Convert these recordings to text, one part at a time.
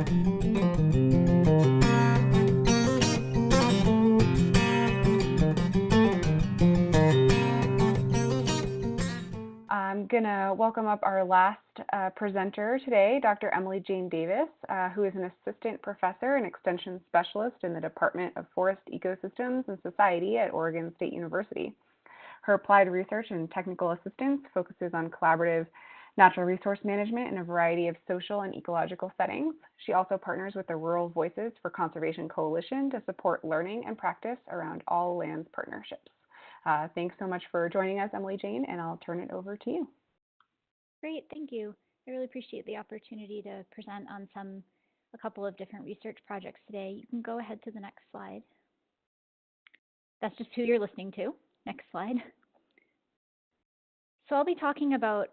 I'm going to welcome up our last presenter today, Dr. Emily Jane Davis, who is an assistant professor and extension specialist in the Department of Forest Ecosystems and Society at Oregon State University. Her applied research and technical assistance focuses on collaborative natural resource management in a variety of social and ecological settings. She also partners with the Rural Voices for Conservation Coalition to support learning and practice around all lands partnerships. Thanks so much for joining us, Emily Jane, and I'll turn it over to you. Great, thank you. I really appreciate the opportunity to present on a couple of different research projects today. You can go ahead to the next slide. That's just who you're listening to. Next slide. So I'll be talking about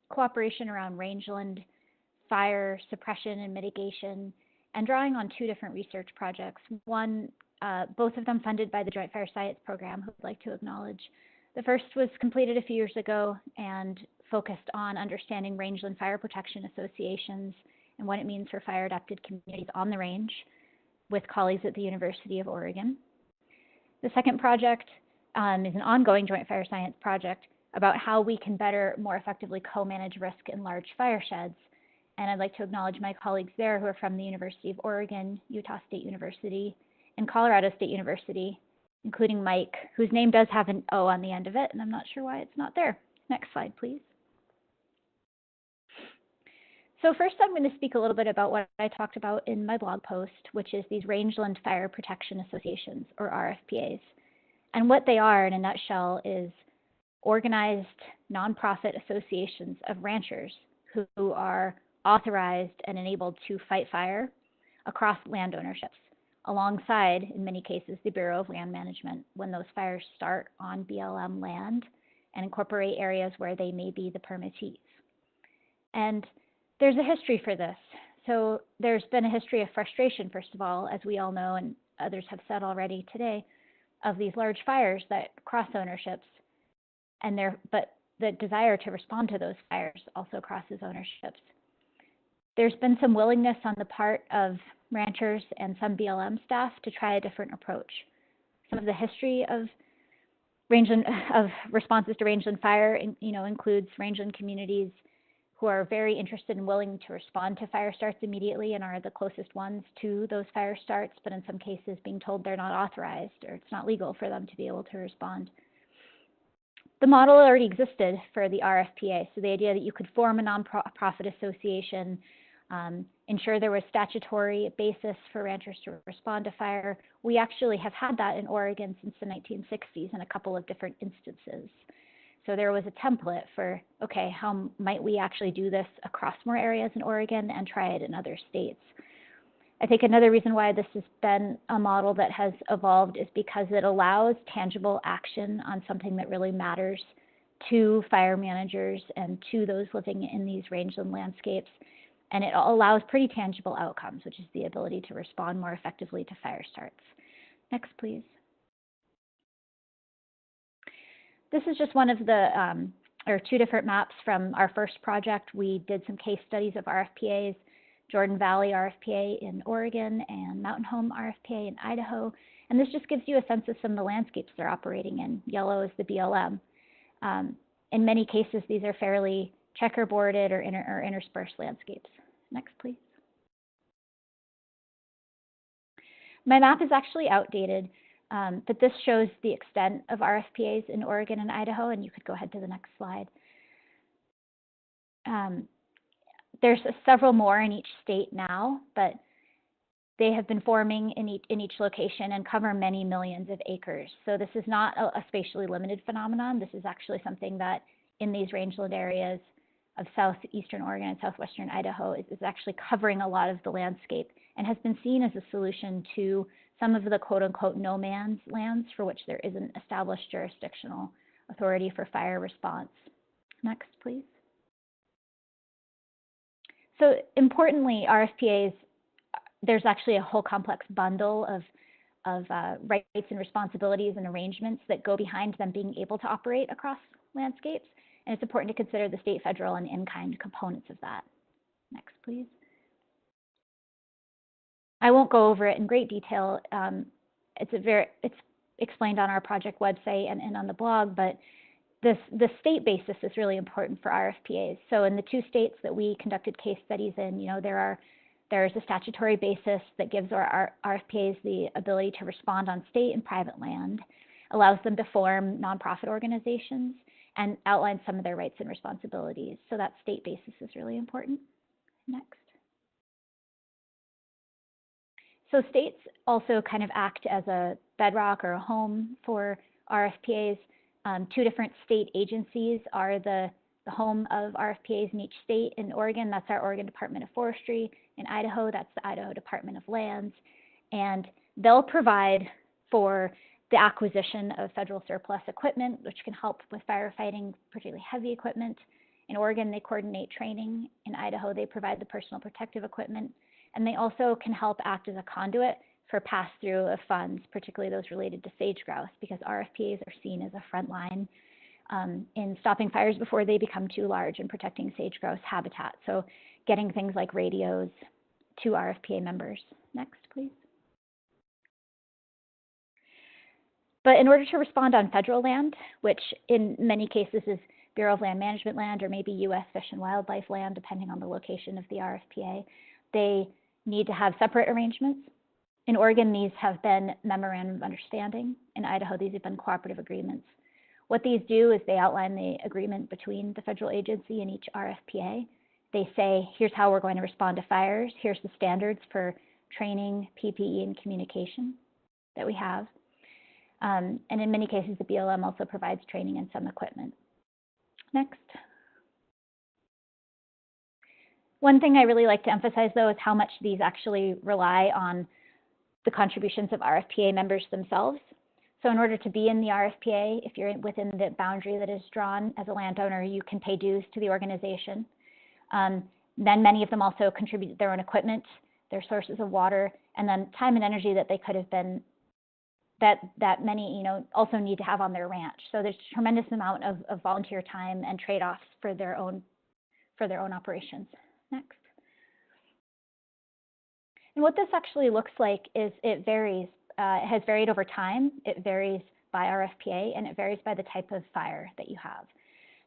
cooperation around rangeland, fire suppression and mitigation, and drawing on two different research projects. One, both of them funded by the Joint Fire Science Program, who I'd like to acknowledge. The first was completed a few years ago and focused on understanding rangeland fire protection associations and what it means for fire-adapted communities on the range with colleagues at the University of Oregon. The second project is an ongoing Joint Fire Science project about how we can more effectively co-manage risk in large fire sheds. And I'd like to acknowledge my colleagues there who are from the University of Oregon, Utah State University, and Colorado State University, including Mike, whose name does have an O on the end of it, and I'm not sure why it's not there. Next slide, please. So first, I'm going to speak a little bit about what I talked about in my blog post, which is these Rangeland Fire Protection Associations, or RFPAs. And what they are, in a nutshell, is organized nonprofit associations of ranchers who are authorized and enabled to fight fire across land ownerships, alongside, in many cases, the Bureau of Land Management when those fires start on BLM land and incorporate areas where they may be the permittees. And there's a history for this. So there's been a history of frustration, first of all, as we all know, and others have said already today, of these large fires that cross ownerships, but the desire to respond to those fires also crosses ownerships. There's been some willingness on the part of ranchers and some BLM staff to try a different approach. Some of the history of responses to rangeland fire, includes rangeland communities who are very interested and willing to respond to fire starts immediately and are the closest ones to those fire starts, but in some cases being told they're not authorized or it's not legal for them to be able to respond. The model already existed for the RFPA, so the idea that you could form a nonprofit association, ensure there was statutory basis for ranchers to respond to fire. We actually have had that in Oregon since the 1960s in a couple of different instances. So there was a template for, okay, how might we actually do this across more areas in Oregon and try it in other states? I think another reason why this has been a model that has evolved is because it allows tangible action on something that really matters to fire managers and to those living in these rangeland landscapes. And it allows pretty tangible outcomes, which is the ability to respond more effectively to fire starts. Next, please. This is just one of the, or two different maps from our first project. We did some case studies of RFPAs, Jordan Valley RFPA in Oregon and Mountain Home RFPA in Idaho. And this just gives you a sense of some of the landscapes they're operating in. Yellow is the BLM. In many cases, these are fairly checkerboarded or interspersed landscapes. Next, please. My map is actually outdated, but this shows the extent of RFPAs in Oregon and Idaho, and you could go ahead to the next slide. There's several more in each state now, but they have been forming in each location and cover many millions of acres. So this is not a spatially limited phenomenon. This is actually something that in these rangeland areas of southeastern Oregon and southwestern Idaho is actually covering a lot of the landscape and has been seen as a solution to some of the quote-unquote no man's lands for which there isn't established jurisdictional authority for fire response. Next, please. So importantly, RFPAs, there's actually a whole complex bundle of rights and responsibilities and arrangements that go behind them being able to operate across landscapes. And it's important to consider the state, federal, and in-kind components of that. Next, please. I won't go over it in great detail. It's explained on our project website and on the blog, but the state basis is really important for RFPAs. So in the 2 states that we conducted case studies in, there's a statutory basis that gives our RFPAs the ability to respond on state and private land, allows them to form nonprofit organizations, and outlines some of their rights and responsibilities. So that state basis is really important. Next. So states also kind of act as a bedrock or a home for RFPAs. 2 different state agencies are the home of RFPAs in each state. In Oregon, that's our Oregon Department of Forestry. In Idaho, that's the Idaho Department of Lands. And they'll provide for the acquisition of federal surplus equipment, which can help with firefighting, particularly heavy equipment. In Oregon, they coordinate training. In Idaho, they provide the personal protective equipment. And they also can help act as a conduit for pass-through of funds, particularly those related to sage grouse, because RFPAs are seen as a front line in stopping fires before they become too large and protecting sage grouse habitat. So getting things like radios to RFPA members. Next, please. But in order to respond on federal land, which in many cases is Bureau of Land Management land or maybe U.S. Fish and Wildlife land, depending on the location of the RFPA, they need to have separate arrangements. In Oregon, these have been memorandum of understanding. In Idaho, these have been cooperative agreements. What these do is they outline the agreement between the federal agency and each RFPA. They say, here's how we're going to respond to fires. Here's the standards for training, PPE, and communication that we have. And in many cases, the BLM also provides training and some equipment. Next. One thing I really like to emphasize, though, is how much these actually rely on the contributions of RFPA members themselves. So in order to be in the RFPA, if you're within the boundary that is drawn as a landowner, you can pay dues to the organization. Then many of them also contribute their own equipment, their sources of water, and then time and energy that they could have been, that many also need to have on their ranch. So there's a tremendous amount of volunteer time and trade-offs for their own operations. Next. And what this actually looks like is it varies. It has varied over time. It varies by RFPA, and it varies by the type of fire that you have.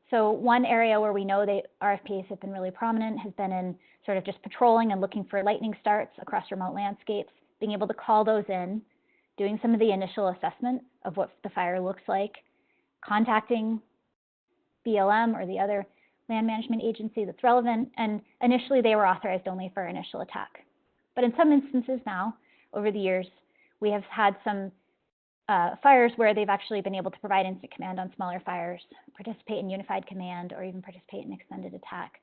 So one area where we know that RFPAs have been really prominent has been in sort of just patrolling and looking for lightning starts across remote landscapes, being able to call those in, doing some of the initial assessment of what the fire looks like, contacting BLM or the other land management agency that's relevant, and initially they were authorized only for initial attack. But in some instances now, over the years, we have had some fires where they've actually been able to provide instant command on smaller fires, participate in unified command, or even participate in extended attack.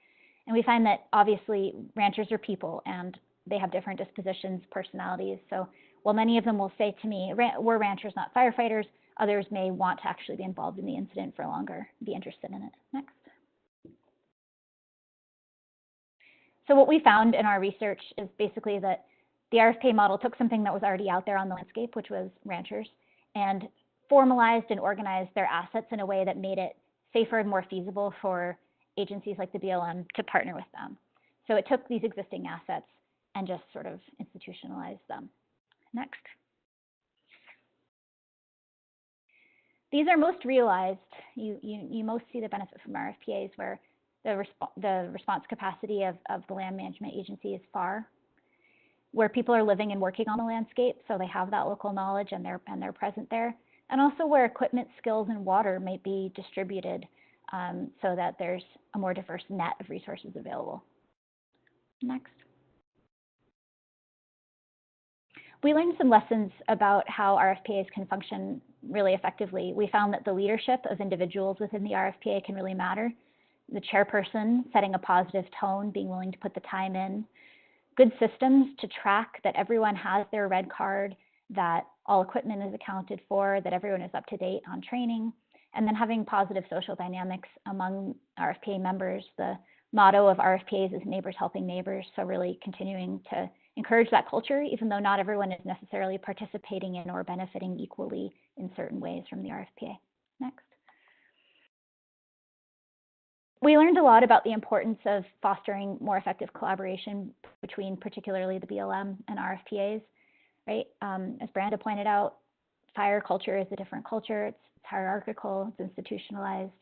And we find that obviously ranchers are people and they have different dispositions, personalities. So while many of them will say to me, we're ranchers, not firefighters, others may want to actually be involved in the incident for longer, be interested in it. Next. So what we found in our research is basically that the RFPA model took something that was already out there on the landscape, which was ranchers, and formalized and organized their assets in a way that made it safer and more feasible for agencies like the BLM to partner with them. So it took these existing assets and just sort of institutionalized them. Next. These are most realized. You most see the benefit from RFPAs where the response capacity of the land management agency is far, where people are living and working on the landscape, so they have that local knowledge and they're present there, and also where equipment, skills, and water may be distributed so that there's a more diverse net of resources available. Next. We learned some lessons about how RFPAs can function really effectively. We found that the leadership of individuals within the RFPA can really matter. The chairperson setting a positive tone, being willing to put the time in, good systems to track that everyone has their red card, that all equipment is accounted for, that everyone is up to date on training, and then having positive social dynamics among RFPA members. The motto of RFPAs is neighbors helping neighbors, so really continuing to encourage that culture, even though not everyone is necessarily participating in or benefiting equally in certain ways from the RFPA. Next. We learned a lot about the importance of fostering more effective collaboration between particularly the BLM and RFPAs, right? As Branda pointed out, fire culture is a different culture. It's hierarchical, it's institutionalized.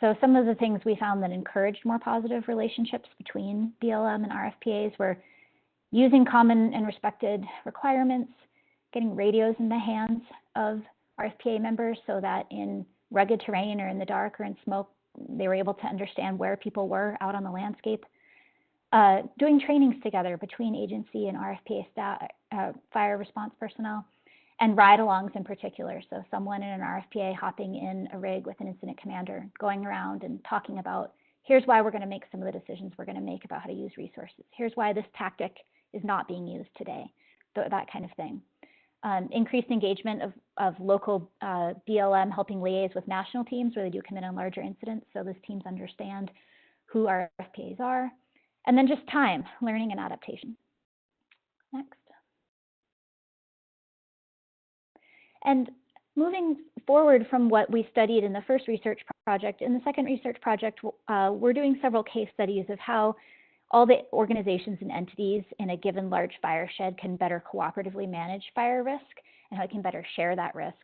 So some of the things we found that encouraged more positive relationships between BLM and RFPAs were using common and respected requirements, getting radios in the hands of RFPA members so that in rugged terrain or in the dark or in smoke, they were able to understand where people were out on the landscape. Doing trainings together between agency and RFPA staff, fire response personnel, and ride-alongs in particular. So someone in an RFPA hopping in a rig with an incident commander, going around and talking about, here's why we're going to make some of the decisions we're going to make about how to use resources. Here's why this tactic is not being used today, that kind of thing. Increased engagement of local BLM helping liaise with national teams where they do come in on larger incidents, so those teams understand who RFPAs are. And then just time, learning and adaptation. Next. And moving forward from what we studied in the first research project, in the second research project, we're doing several case studies of how all the organizations and entities in a given large fireshed can better cooperatively manage fire risk and how they can better share that risk.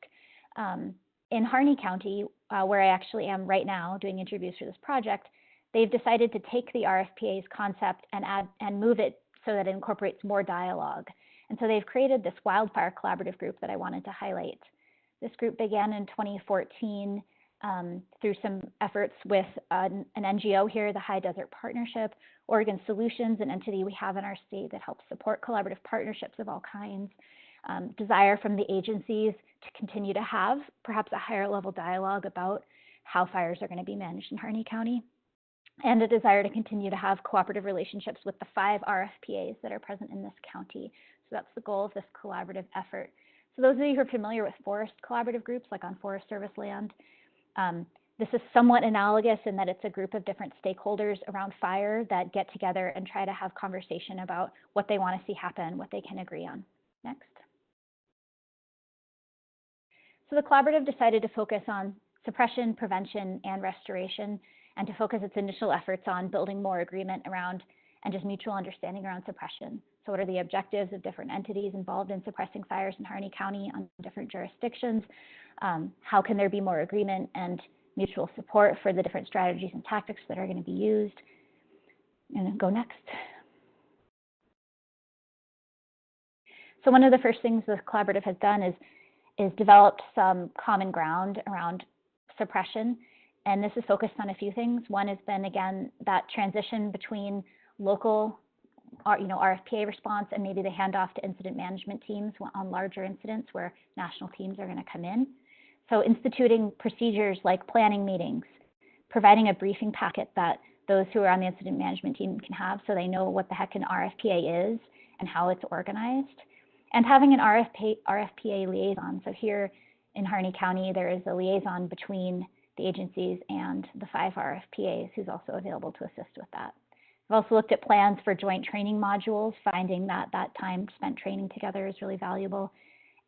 In Harney County, where I actually am right now doing interviews for this project, they've decided to take the RFPA's concept and move it so that it incorporates more dialogue. And so they've created this wildfire collaborative group that I wanted to highlight. This group began in 2014 through some efforts with an NGO here, the High Desert Partnership, Oregon Solutions, an entity we have in our state that helps support collaborative partnerships of all kinds, desire from the agencies to continue to have perhaps a higher level dialogue about how fires are going to be managed in Harney County, and a desire to continue to have cooperative relationships with the 5 RFPAs that are present in this county. So that's the goal of this collaborative effort. So those of you who are familiar with forest collaborative groups, like on Forest Service land, this is somewhat analogous in that it's a group of different stakeholders around fire that get together and try to have conversation about what they want to see happen, what they can agree on. Next. So the collaborative decided to focus on suppression, prevention, and restoration, and to focus its initial efforts on building more agreement around and just mutual understanding around suppression. So what are the objectives of different entities involved in suppressing fires in Harney County on different jurisdictions? How can there be more agreement and mutual support for the different strategies and tactics that are going to be used? And then go next. So one of the first things the collaborative has done is developed some common ground around suppression. And this is focused on a few things. One has been, again, that transition between local RFPA response and maybe the handoff to incident management teams on larger incidents where national teams are going to come in. So instituting procedures like planning meetings, providing a briefing packet that those who are on the incident management team can have so they know what the heck an RFPA is and how it's organized, and having an RFPA liaison. So here in Harney County, there is a liaison between the agencies and the 5 RFPAs who's also available to assist with that. I've also looked at plans for joint training modules, finding that time spent training together is really valuable.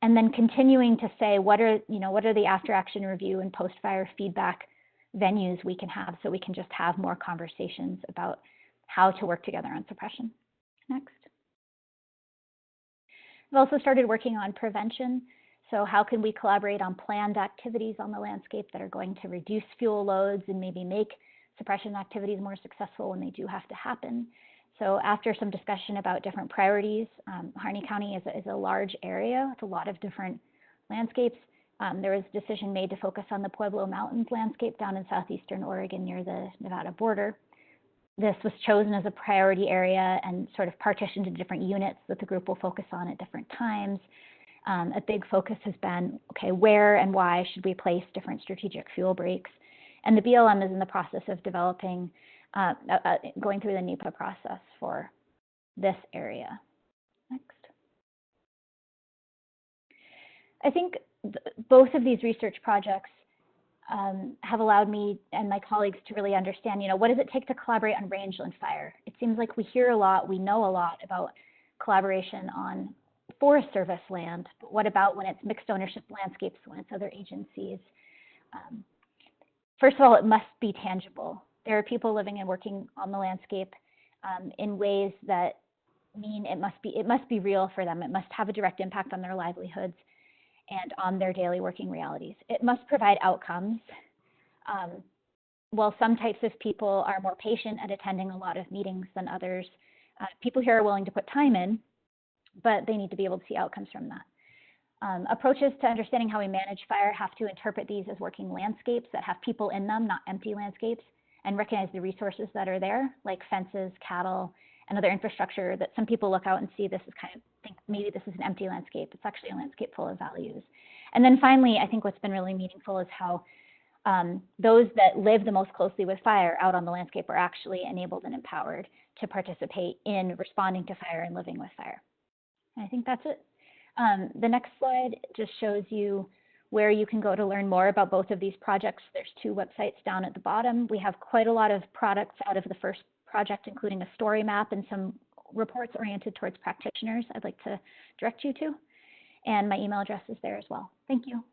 And then continuing to say, what are the after-action review and post-fire feedback venues we can have so we can just have more conversations about how to work together on suppression. Next. I've also started working on prevention. So how can we collaborate on planned activities on the landscape that are going to reduce fuel loads and maybe make suppression activities more successful when they do have to happen? So after some discussion about different priorities, Harney County is a large area with a lot of different landscapes. There was a decision made to focus on the Pueblo Mountains landscape down in southeastern Oregon near the Nevada border. This was chosen as a priority area and sort of partitioned into different units that the group will focus on at different times. A big focus has been, okay, where and why should we place different strategic fuel breaks? And the BLM is in the process of developing, going through the NEPA process for this area. Next. I think both of these research projects have allowed me and my colleagues to really understand, what does it take to collaborate on rangeland fire? It seems like we hear a lot, we know a lot about collaboration on Forest Service land, but what about when it's mixed ownership landscapes, when it's other agencies? First of all, it must be tangible. There are people living and working on the landscape in ways that mean it must be real for them. It must have a direct impact on their livelihoods and on their daily working realities. It must provide outcomes. While some types of people are more patient at attending a lot of meetings than others, people here are willing to put time in, but they need to be able to see outcomes from that. Approaches to understanding how we manage fire have to interpret these as working landscapes that have people in them, not empty landscapes, and recognize the resources that are there, like fences, cattle, and other infrastructure that some people look out and see this is kind of, think maybe this is an empty landscape. It's actually a landscape full of values. And then finally, I think what's been really meaningful is how those that live the most closely with fire out on the landscape are actually enabled and empowered to participate in responding to fire and living with fire. And I think that's it. The next slide just shows you where you can go to learn more about both of these projects. There's 2 websites down at the bottom. We have quite a lot of products out of the first project, including a story map and some reports oriented towards practitioners I'd like to direct you to. And my email address is there as well. Thank you.